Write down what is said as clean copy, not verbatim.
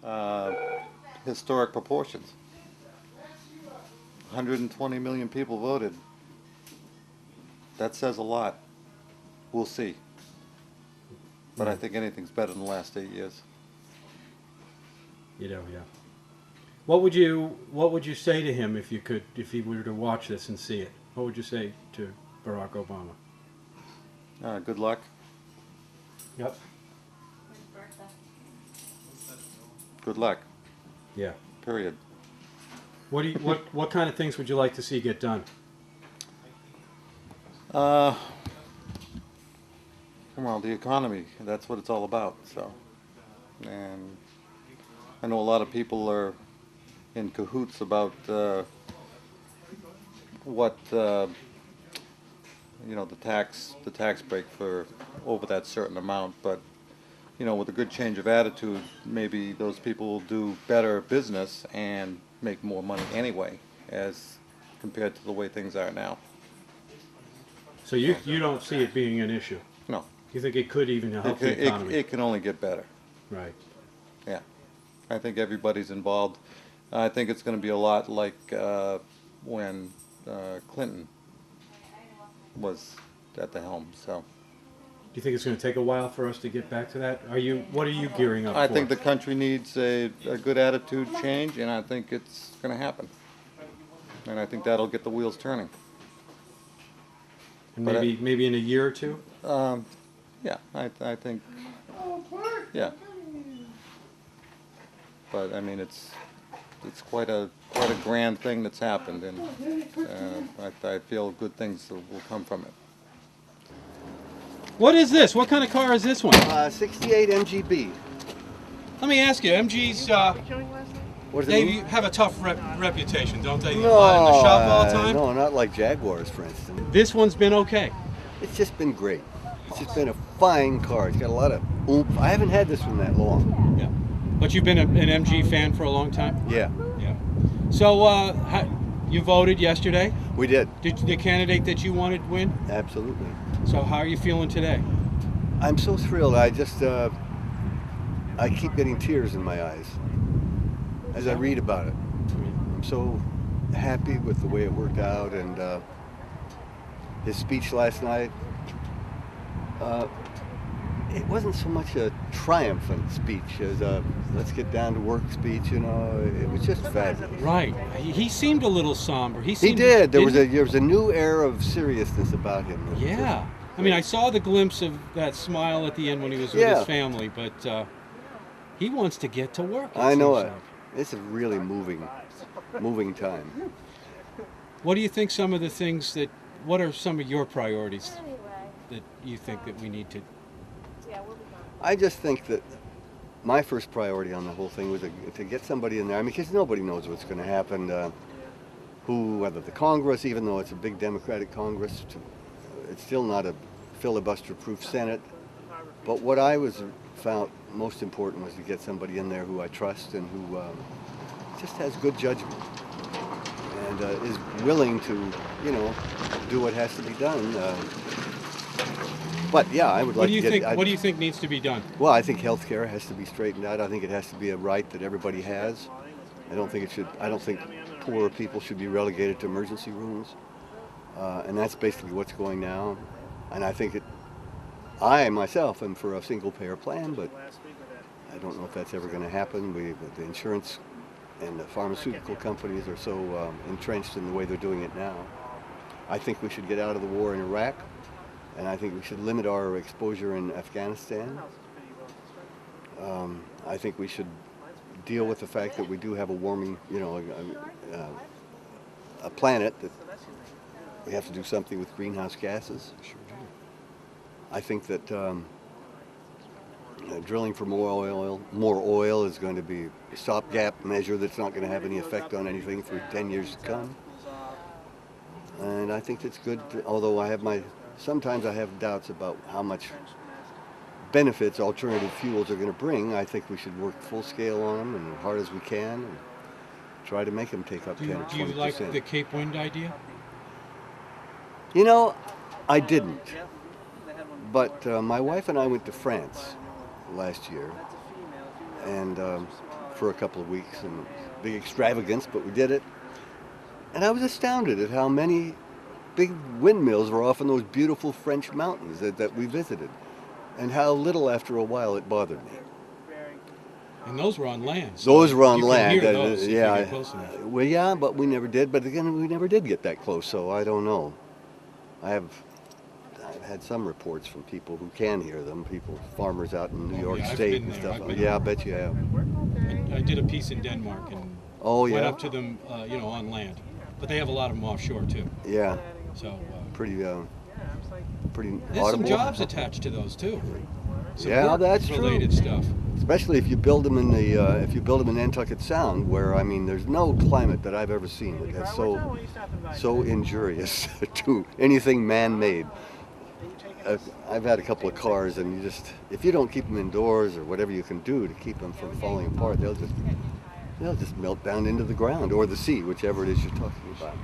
uh, historic proportions. 120 million people voted. That says a lot. We'll see. But I think anything's better than the last 8 years. You know, yeah. What would you say to him if he were to watch this and see it? What would you say to Barack Obama? Good luck. Yep. Good luck. Yeah. Period. What kind of things would you like to see get done? Well, the economy, that's what it's all about. So, and I know a lot of people are in cahoots about what the tax break for over that certain amount, but with a good change of attitude, maybe those people will do better business and make more money anyway, as compared to the way things are now. So you don't see it being an issue? No. You think it could even help the economy? It can only get better. Right. Yeah. I think everybody's involved. I think it's going to be a lot like when Clinton was at the helm. So. Do you think it's going to take a while for us to get back to that? What are you gearing up for? I think the country needs a good attitude change, and I think it's going to happen. And I think that'll get the wheels turning. And maybe in a year or two? Yeah, I think, yeah. But I mean, it's quite a grand thing that's happened, and I feel good things will come from it. What is this? What kind of car is this one? 68 MGB. Let me ask you, MGs, What does it they mean? have a tough reputation, don't they? You No, buy in the shop all the time? no, not like Jaguars, for instance. This one's been okay. It's just been great. It's just been a fine car. It's got a lot of oomph. I haven't had this one that long. Yeah. But you've been an MG fan for a long time? Yeah, Yeah. So, you voted yesterday? we did. Did the candidate that you wanted win? Absolutely. So how are you feeling today? I'm so thrilled. I just, I keep getting tears in my eyes as I read about it. I'm so happy with the way it worked out, and his speech last night, it wasn't so much a triumphant speech as a let's get down to work speech, it was just fabulous. Right. He seemed a little somber. He Did. There didn't was a new air of seriousness about him. Yeah. I mean, I saw the glimpse of that smile at the end when he was with Yeah. his family, but he wants to get to work. I know seems it. like. It's a really moving time. What do you think what are some of your priorities that you think that we need to? I just think that my first priority on the whole thing was to get somebody in there. I mean, because nobody knows what's going to happen. Whether the Congress, even though it's a big Democratic Congress, it's still not a filibuster-proof Senate. But what I found most important was to get somebody in there who I trust and who just has good judgment and is willing to, do what has to be done. But yeah, I would like to get. What do you think needs to be done? Well, I think health care has to be straightened out. I think it has to be a right that everybody has. I don't think poorer people should be relegated to emergency rooms. And that's basically what's going now. And I think I myself am for a single payer plan, but I don't know if that's ever going to happen. The insurance and the pharmaceutical companies are so entrenched in the way they're doing it now. I think we should get out of the war in Iraq. And I think we should limit our exposure in Afghanistan. I think we should deal with the fact that we do have a warming, a planet that we have to do something with greenhouse gases. Sure do. I think that drilling for more oil is going to be a stopgap measure that's not going to have any effect on anything for 10 years to come. And I think it's good, although sometimes I have doubts about how much benefits alternative fuels are going to bring. I think we should work full scale on them and as hard as we can and try to make them take up 10 or 20%. Do you like the Cape Wind idea? I didn't. But my wife and I went to France last year. And for a couple of weeks, and big extravagance, but we did it. And I was astounded at how many big windmills were off in those beautiful French mountains that we visited, and how little after a while it bothered me. And those were on land. So Those were on you land. Can hear those if you yeah. get close enough. Well, yeah, but we never did. But again, we never did get that close, so I don't know. I've had some reports from people who can hear them, farmers out in New York yeah, I've State been and there. stuff. I've been Yeah, I there. bet you have. I did a piece in Denmark and Oh, went yeah? up to them, on land. But they have a lot of them offshore too. Yeah, So pretty there's audible. some jobs attached to those too. Some Yeah, work that's true. related stuff. Especially if you build them in Nantucket Sound, where I mean, there's no climate that I've ever seen that's so injurious to anything man-made. I've had a couple of cars, and if you don't keep them indoors or whatever you can do to keep them from falling apart, they'll just melt down into the ground or the sea, whichever it is you're talking about.